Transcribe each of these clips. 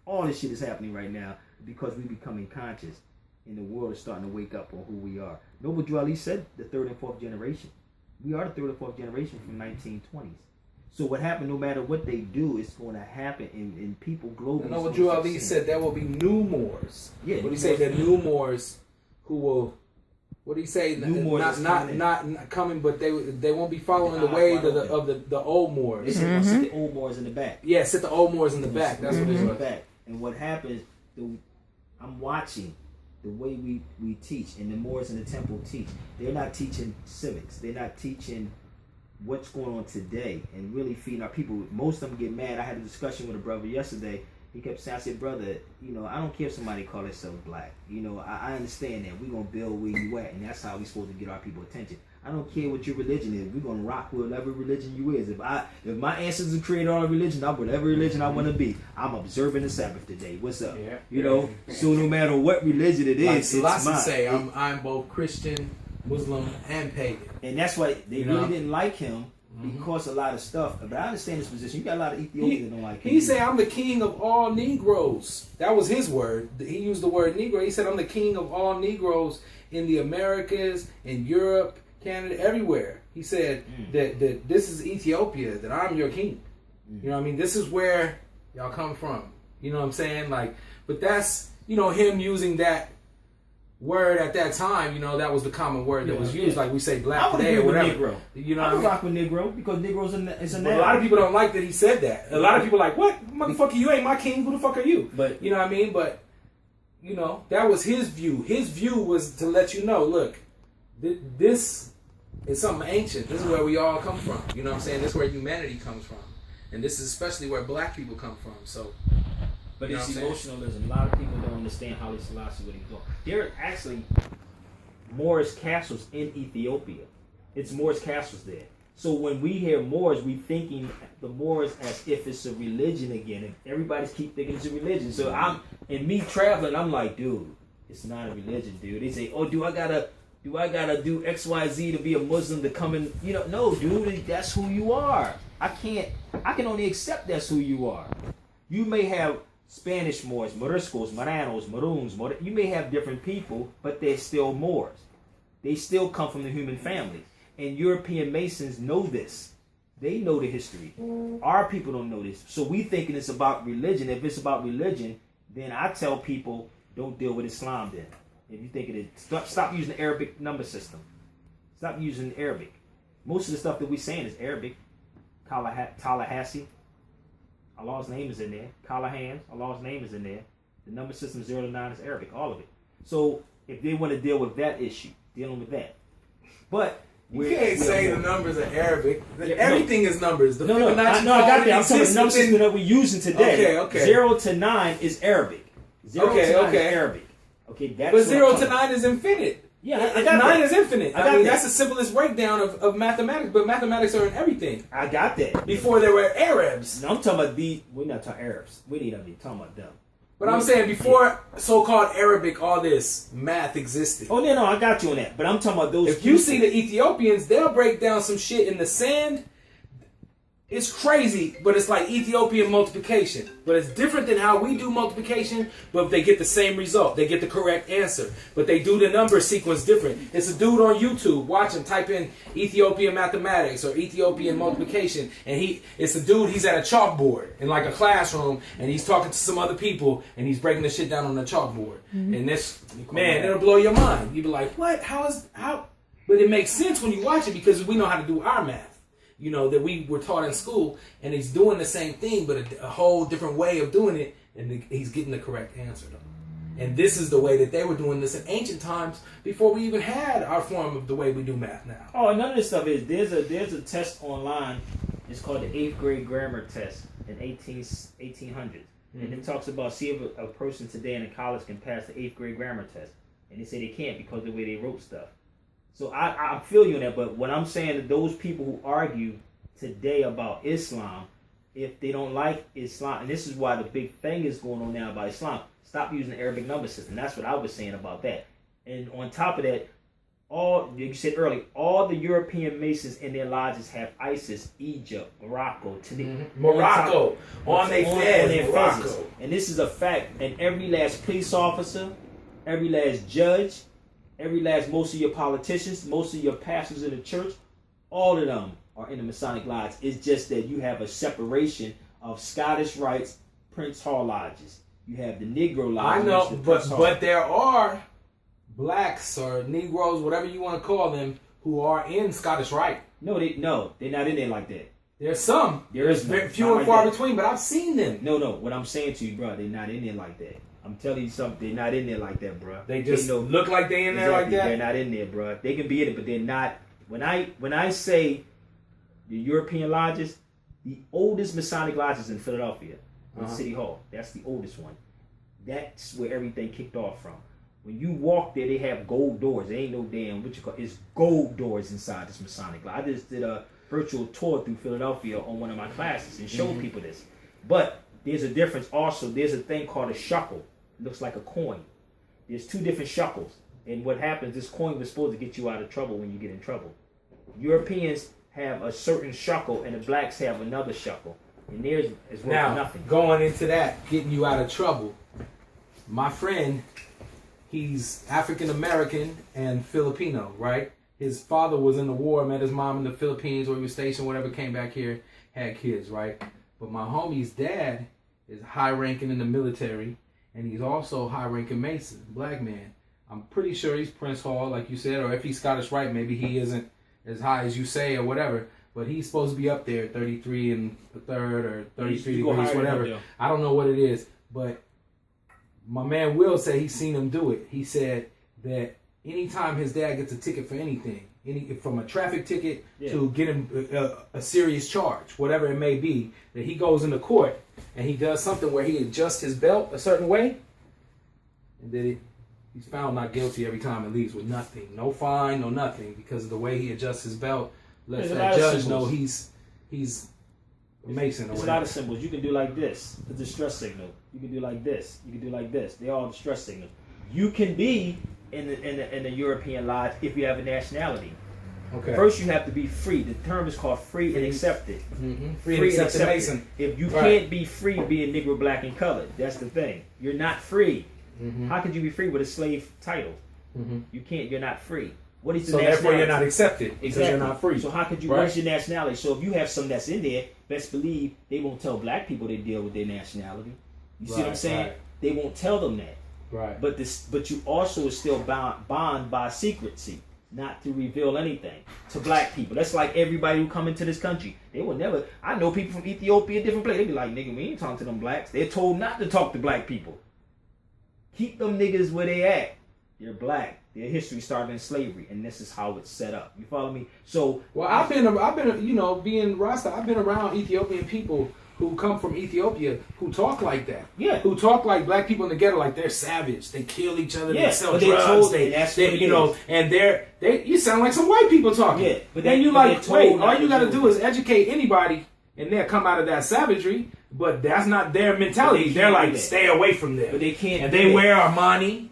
all this shit is happening right now because we're becoming conscious and the world is starting to wake up on who we are. Noble Drew Ali said the third and fourth generation. We are the third and fourth generation from 1920s. So what happened, no matter what they do, it's going to happen, and people globally. Noble Drew Ali said there will be new Moors. Yeah. What do you say? The new Moors who will. What do you say? Not coming, but they won't be following the way of the old Moors. They said sit the old Moors in the back. Yeah, sit the old Moors in the back. That's what it was. Back. And what happens? I'm watching the way we teach, and the Moors in the temple teach. They're not teaching civics. They're not teaching what's going on today and really feeding our people. Most of them get mad. I had a discussion with a brother yesterday. He kept saying, I said, brother, I don't care if somebody call themselves black. I understand that. We're going to build where you at, and that's how we're supposed to get our people attention. I don't care what your religion is. We're going to rock whatever religion you is. If my ancestors created all religion, I'm whatever religion I want to be. I'm observing the Sabbath today. What's up? Yeah. So no matter what religion it is, like it's mine. Say, I'm both Christian, Muslim, and pagan. And that's why they really didn't like him. Because a lot of stuff, but I understand his position. You got a lot of Ethiopians that don't like him. He said, "I'm the king of all Negroes." That was his word. He used the word Negro. He said, "I'm the king of all Negroes in the Americas, in Europe, Canada, everywhere." He said that this is Ethiopia. That I'm your king. You know what I mean? This is where y'all come from. You know what I'm saying? But that's him using that word at that time, that was the common word that was used, like we say black today or whatever. Negro. I would rock with Negro because Negro's a name. A lot of people don't like that he said that. A lot of people are like, what? Motherfucker, you ain't my king. Who the fuck are you? But you know what I mean? But, that was his view. His view was to let you know, look, this is something ancient. This is where we all come from. You know what I'm saying? This is where humanity comes from. And this is especially where black people come from. So... But it's emotionalism. A lot of people don't understand how this Selassie what he's doing. There are actually Moorish castles in Ethiopia. It's Moorish castles there. So when we hear Moors, we thinking the Moors as if it's a religion again. And everybody's keep thinking it's a religion. So me traveling, I'm like, dude, it's not a religion, dude. They say, oh, do I gotta do XYZ to be a Muslim to come in? No, dude, that's who you are. I can only accept that's who you are. You may have Spanish Moors, Moriscos, Moranos, Maroons, you may have different people, but they're still Moors. They still come from the human family. And European Masons know this. They know the history. Our people don't know this. So we thinking it's about religion. If it's about religion, then I tell people, don't deal with Islam then. If you think it is, stop using the Arabic number system. Stop using Arabic. Most of the stuff that we're saying is Arabic. Tallahassee. Allah's name is in there. Callahan, Allah's name is in there. The number system 0 to 9 is Arabic, all of it. So if they want to deal with that issue, dealing with that. But you can't say the numbers are Arabic. Everything is numbers. I got that. I'm talking about the number system that we're using today. Okay. 0 to 9 is Arabic. 0 to 9 is Arabic. Okay, that's but 0 to 9 is infinite. Yeah, I got 9 is infinite. I mean, that's the simplest breakdown of mathematics, but mathematics are in everything. I got that. Before there were Arabs. No, I'm talking about we're not talking Arabs. We need to be talking about them. But I'm saying before so-called Arabic, all this math existed. Oh, no, I got you on that. But I'm talking about those If you see the Ethiopians, they'll break down some shit in the sand. It's crazy, but it's like Ethiopian multiplication. But it's different than how we do multiplication, but they get the same result. They get the correct answer. But they do the number sequence different. It's a dude on YouTube. Watch him. Type in Ethiopian mathematics or Ethiopian multiplication. And it's a dude, he's at a chalkboard in like a classroom, and he's talking to some other people, and he's breaking the shit down on the chalkboard. And this, man, it'll blow your mind. You'll be like, what? How? But it makes sense when you watch it because we know how to do our math. That we were taught in school, and he's doing the same thing, but a whole different way of doing it, and he's getting the correct answer, though. And this is the way that they were doing this in ancient times before we even had our form of the way we do math now. Oh, none of this stuff is. There's a test online. It's called the 8th grade grammar test in 1800s. And it talks about, see if a person today in a college can pass the 8th grade grammar test. And they say they can't because of the way they wrote stuff. So I feel you on that, but what I'm saying to those people who argue today about Islam, if they don't like Islam, and this is why the big thing is going on now about Islam, stop using the Arabic number system. That's what I was saying about that. And on top of that, all you said earlier, all the European Masons in their lodges have ISIS, Egypt, Morocco, Tunisia, Morocco on their fez. And this is a fact. And every last police officer, every last judge, most of your politicians, most of your pastors in the church, all of them are in the Masonic Lodge. It's just that you have a separation of Scottish Rites, Prince Hall lodges. You have the Negro lodges. I know, but there are blacks or Negroes, whatever you want to call them, who are in Scottish Rite. No, they're not in there like that. There's some. There is very few and far between, but I've seen them. No. What I'm saying to you, bro, they're not in there like that. I'm telling you something. They're not in there like that, bro. They just look like they in there like that. They're not in there, bro. They can be in it, but they're not. When I say the European lodges, the oldest Masonic lodges in Philadelphia, in City Hall. That's the oldest one. That's where everything kicked off from. When you walk there, they have gold doors. There ain't no damn it's gold doors inside this Masonic lodge. I just did a virtual tour through Philadelphia on one of my classes and showed people this. But there's a difference also. There's a thing called a shekel. It looks like a coin. There's two different shekels. And what happens, this coin was supposed to get you out of trouble when you get in trouble. Europeans have a certain shekel and the blacks have another shekel. And theirs is worth nothing. Going into that, getting you out of trouble, my friend, he's African American and Filipino, right? His father was in the war, met his mom in the Philippines or he was stationed, whatever, came back here, had kids, right? But my homie's dad is high ranking in the military and he's also high ranking Mason, black man. I'm pretty sure he's Prince Hall, like you said, or if he's Scottish Rite, maybe he isn't as high as you say or whatever. But he's supposed to be up there, 33 and a third or 33 degrees, whatever. I don't know what it is, but my man Will said he's seen him do it. He said that anytime his dad gets a ticket for anything, from a traffic ticket to get him a serious charge, whatever it may be, that he goes into court and he does something where he adjusts his belt a certain way, and then he's found not guilty every time and leaves with nothing. No fine, no nothing, because of the way he adjusts his belt. Lets that judge know he's a Mason. There's a lot of symbols. You can do like this, the distress signal. You can do like this. You can do like this. They're all distress signals. You can be in the European lodge if you have a nationality. Okay. First, you have to be free. The term is called free and accepted. Mm-hmm. Free and accepted Mason. If you can't be free being Negro, black, and colored, that's the thing. You're not free. Mm-hmm. How could you be free with a slave title? Mm-hmm. You can't. You're not free. What is the nationality? Therefore you're not accepted because you're not free. So how could you what's your nationality? So if you have some that's in there, best believe they won't tell black people they deal with their nationality. You see what I'm saying? They won't tell them that. Right. But you also is still bound by secrecy, not to reveal anything to black people. That's like everybody who come into this country. They will never. I know people from Ethiopia, different places. They be like, nigga, we ain't talking to them blacks. They're told not to talk to black people. Keep them niggas where they at. They're black. Their history started in slavery, and this is how it's set up. You follow me? So, well, I've been, being Rasta, I've been around Ethiopian people who come from Ethiopia who talk like that. Yeah. Who talk like black people in the ghetto, like they're savage. They kill each other. Yeah. They sell drugs. And you sound like some white people talking. Yeah. But then you like, wait, all you got to do is educate anybody, and they'll come out of that savagery. But that's not their mentality. They're like, stay away from them. But they can't. And they wear Armani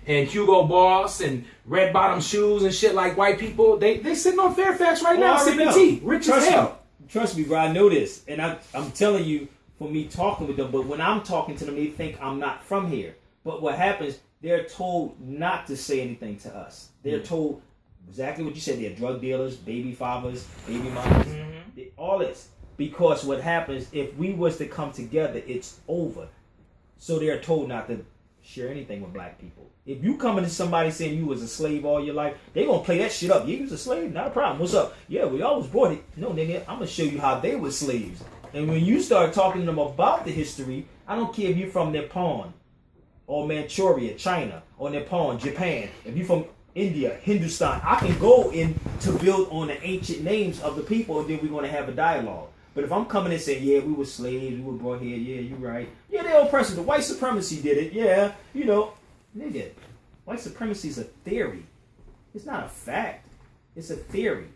and Hugo Boss and red bottom shoes and shit like white people. They sitting on Fairfax right now sipping tea, rich as hell. Trust me, bro. I know this, and I'm telling you, for me talking with them. But when I'm talking to them, they think I'm not from here. But what happens? They're told not to say anything to us. They're told exactly what you said. They're drug dealers, baby fathers, baby mamas, all this. Because what happens if we was to come together, it's over. So they're told not to share anything with black people. If you come into somebody saying you was a slave all your life, they gonna play that shit up. You was a slave, not a problem. What's up? Yeah, we always brought it. No, nigga, I'm gonna show you how they were slaves. And when you start talking to them about the history, I don't care if you're from Nepal or Manchuria, China, or Nepal, Japan. If you're from India, Hindustan, I can go in to build on the ancient names of the people, and then we're gonna have a dialogue. But if I'm coming and saying, yeah, we were slaves, we were brought here, yeah, you're right. Yeah, they're oppressive. The white supremacy did it, yeah, nigga. White supremacy is a theory. It's not a fact. It's a theory.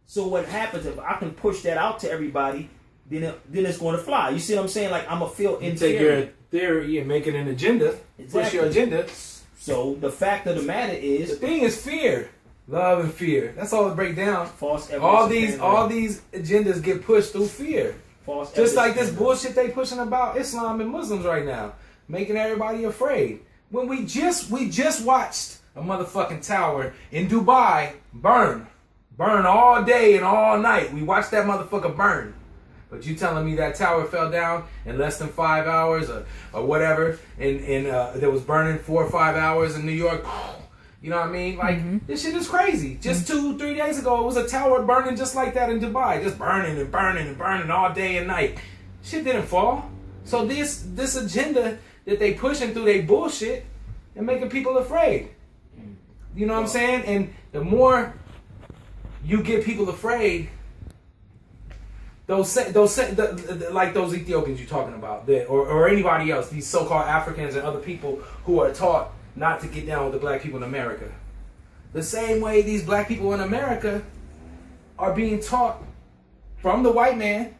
So what happens if I can push that out to everybody, then it's going to fly. You see what I'm saying? Like, I'm going to feel inferior. Take your theory and make it an agenda. Exactly. Push your agenda. So the fact of the matter is... The thing is fear. Love and fear. That's all it breaks down. False evidence. All these agendas get pushed through fear. False Just like this evidence. bullshit they pushing about Islam and Muslims right now, making everybody afraid. When we just watched a motherfucking tower in Dubai burn all day and all night. We watched that motherfucker burn. But you telling me that tower fell down in less than 5 hours or whatever, and that was burning 4 or 5 hours in New York? You know what I mean? Like, this shit is crazy. Just 2-3 days ago, it was a tower burning just like that in Dubai. Just burning and burning and burning all day and night. Shit didn't fall. So this agenda that they pushing through they bullshit and making people afraid. You know what I'm saying? And the more you get people afraid, like those Ethiopians you're talking about, or anybody else, these so-called Africans and other people who are taught not to get down with the black people in America. The same way these black people in America are being taught from the white man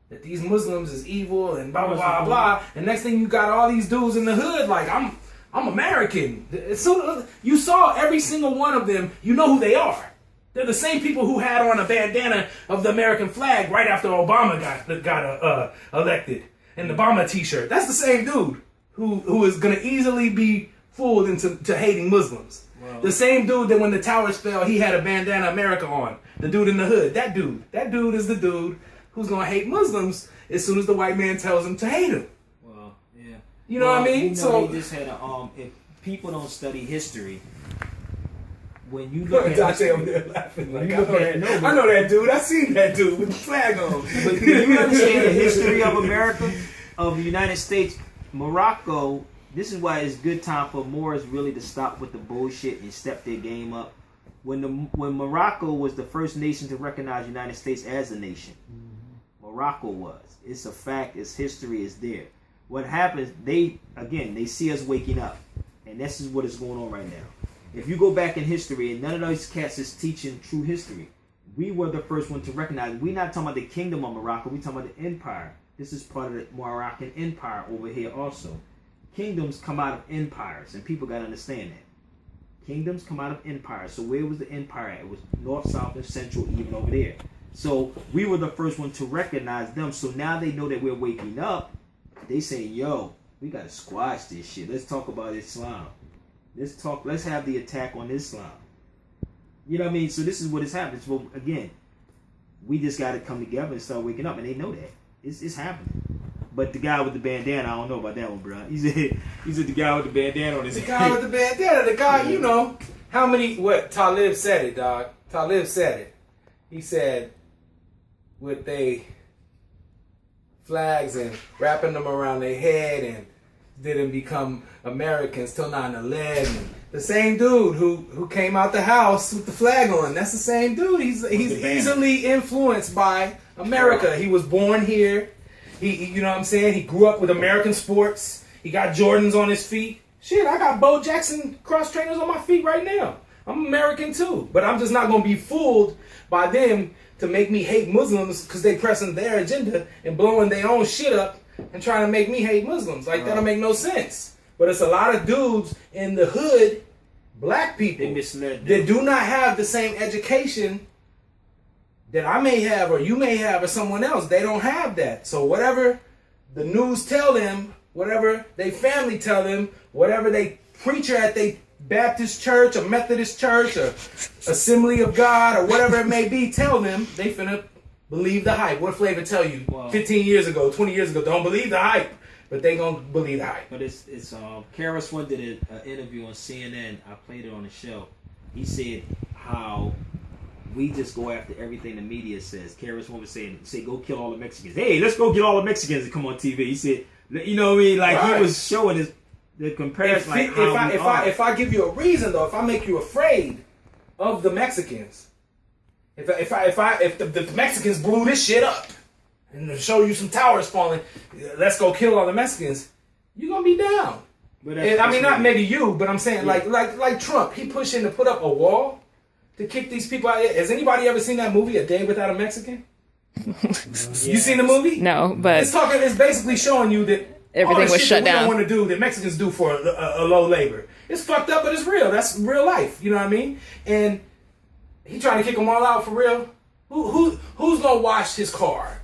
that these Muslims is evil and blah, blah, blah, blah. And next thing you got all these dudes in the hood like, I'm American. So you saw every single one of them, you know who they are. They're the same people who had on a bandana of the American flag right after Obama got elected. And the Obama t-shirt. That's the same dude who is going to easily be fooled into hating Muslims. Wow. The same dude that when the towers fell, he had a bandana America on. The dude in the hood. That dude is the dude who's going to hate Muslims as soon as the white man tells him to hate him. Well, yeah. You know what I mean? You know, So he just had if people don't study history, when you look look at Dante over there laughing like, I know that dude. I seen that dude with the flag on. But when you understand the history of America, of the United States, Morocco, this is why it's good time for Moors really to stop with the bullshit and step their game up. When Morocco was the first nation to recognize the United States as a nation, Morocco was. It's a fact. It's history. It's there. What happens? They see us waking up, and this is what is going on right now. If you go back in history, and none of those cats is teaching true history, we were the first one to recognize. We're not talking about the kingdom of Morocco. We're talking about the empire. This is part of the Moroccan empire over here also. Kingdoms come out of empires, and people got to understand that. Kingdoms come out of empires. So where was the empire at? It was north, south, and central, even over there. So we were the first one to recognize them. So now they know that we're waking up. They saying, yo, we got to squash this shit. Let's talk about Islam. Let's have the attack on Islam. You know what I mean? So this is what is happening. So again, we just got to come together and start waking up, and they know that. It's happening. But the guy with the bandana, I don't know about that one, bro. He said the guy with the bandana on his head. The guy with the bandana, the guy, you know, Talib said it, dog. Talib said it. He said, with they flags and wrapping them around their head and didn't become Americans till 9/11. The same dude who came out the house with the flag on. That's the same dude. He's easily influenced by America. He was born here. He you know what I'm saying? He grew up with American sports. He got Jordans on his feet. Shit, I got Bo Jackson cross trainers on my feet right now. I'm American too. But I'm just not going to be fooled by them to make me hate Muslims because they pressing their agenda and blowing their own shit up and trying to make me hate Muslims. Like, that'll make no sense. But it's a lot of dudes in the hood, black people, that do not have the same education that I may have or you may have or someone else. They don't have that. So whatever the news tell them, whatever they family tell them, whatever they preacher at they Baptist church or Methodist church or Assembly of God or whatever it may be, tell them, they finna believe the hype. What Flavor tell you 15 years ago, 20 years ago? Don't believe the hype, but they gonna believe the hype. But it's Karis one did an interview on CNN. I played it on the show. He said how we just go after everything the media says. Karis one was saying, go kill all the Mexicans. Hey, let's go get all the Mexicans and come on TV. He said, you know what I mean? Like he was showing the comparison. If I give you a reason though, if I make you afraid of the Mexicans. If the Mexicans blew this shit up and show you some towers falling, let's go kill all the Mexicans, you're gonna be down. But I mean, not maybe you, but I'm saying like Trump, he pushing to put up a wall to kick these people out. Has anybody ever seen that movie, A Day Without a Mexican? You seen the movie? No, but it's basically showing you that everything was shut We down. don't want to do that Mexicans do for a low labor. It's fucked up, but it's real. That's real life. You know what I mean? And he trying to kick them all out for real. Who's gonna wash his car?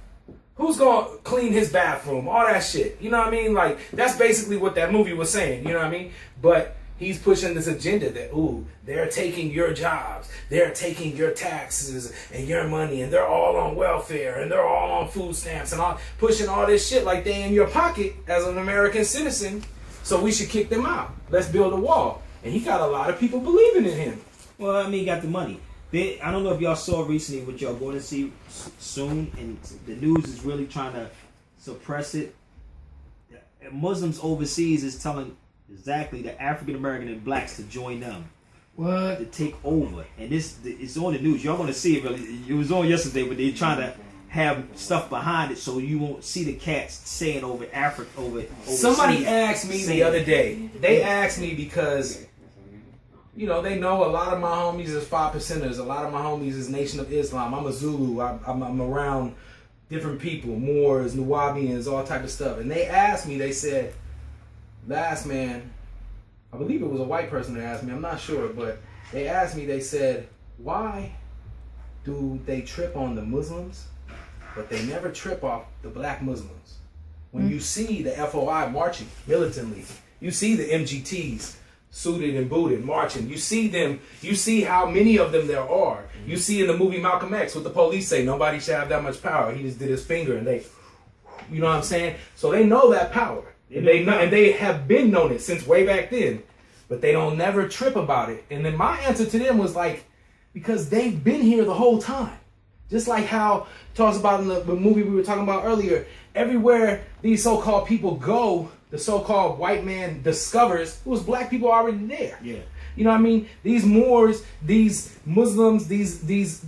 Who's gonna clean his bathroom? All that shit. You know what I mean? Like, that's basically what that movie was saying. You know what I mean? But he's pushing this agenda that, they're taking your jobs, they're taking your taxes and your money, and they're all on welfare, and they're all on food stamps, and all pushing all this shit like they in your pocket as an American citizen. So we should kick them out. Let's build a wall. And he got a lot of people believing in him. Well, I mean, he got the money. I don't know if y'all saw recently what y'all going to see soon, and the news is really trying to suppress it. Muslims overseas is telling exactly the African American and blacks to join them. What? To take over. And it's on the news. Y'all going to see it really. It was on yesterday, but they're trying to have stuff behind it so you won't see the cats saying over Africa, over Somebody asked me the other day. They asked me because, they know a lot of my homies is 5%ers. A lot of my homies is Nation of Islam. I'm a Zulu. I'm around different people, Moors, Nuwabians, all type of stuff. And they asked me, they said, Lastman, I believe it was a white person that asked me, I'm not sure, but they asked me, they said, why do they trip on the Muslims, but they never trip off the black Muslims? When you see the FOI marching militantly, you see the MGTs suited and booted marching, you see them, you see how many of them there are. You see in the movie Malcolm X what the police say, nobody should have that much power. He just did his finger and they, you know what I'm saying? So they know that power. And they have been known it since way back then, but they don't never trip about it. And then my answer to them was like, because they've been here the whole time. Just like how it talks about in the movie we were talking about earlier, everywhere these so-called people go, the so-called white man discovers it was black people already there. Yeah. You know what I mean? These Moors, these Muslims, these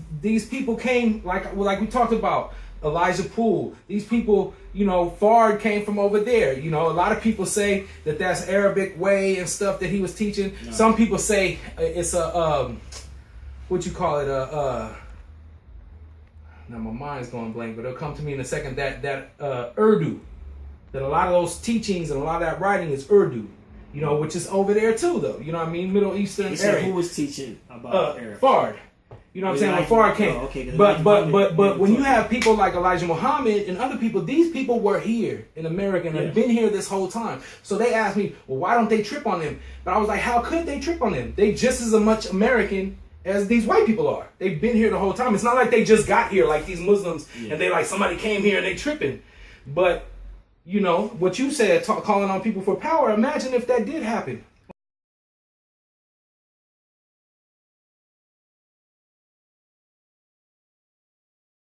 people came like we talked about. Elijah Poole. These people, Fard came from over there. A lot of people say that that's Arabic way and stuff that he was teaching. No. Some people say it's a, what you call it, now my mind's going blank, but it'll come to me in a second, that Urdu. That a lot of those teachings and a lot of that writing is Urdu. Which is over there too, though. You know what I mean? Middle Eastern area. Who was teaching about Arabic? Fard. You know what I'm saying? When Fard came. Oh, okay, but when you have people like Elijah Muhammad and other people, these people were here in America and have been here this whole time. So they asked me, well, why don't they trip on them? But I was like, how could they trip on them? They just as much American as these white people are. They've been here the whole time. It's not like they just got here like these Muslims and they like somebody came here and they tripping. But, what you said, calling on people for power, imagine if that did happen.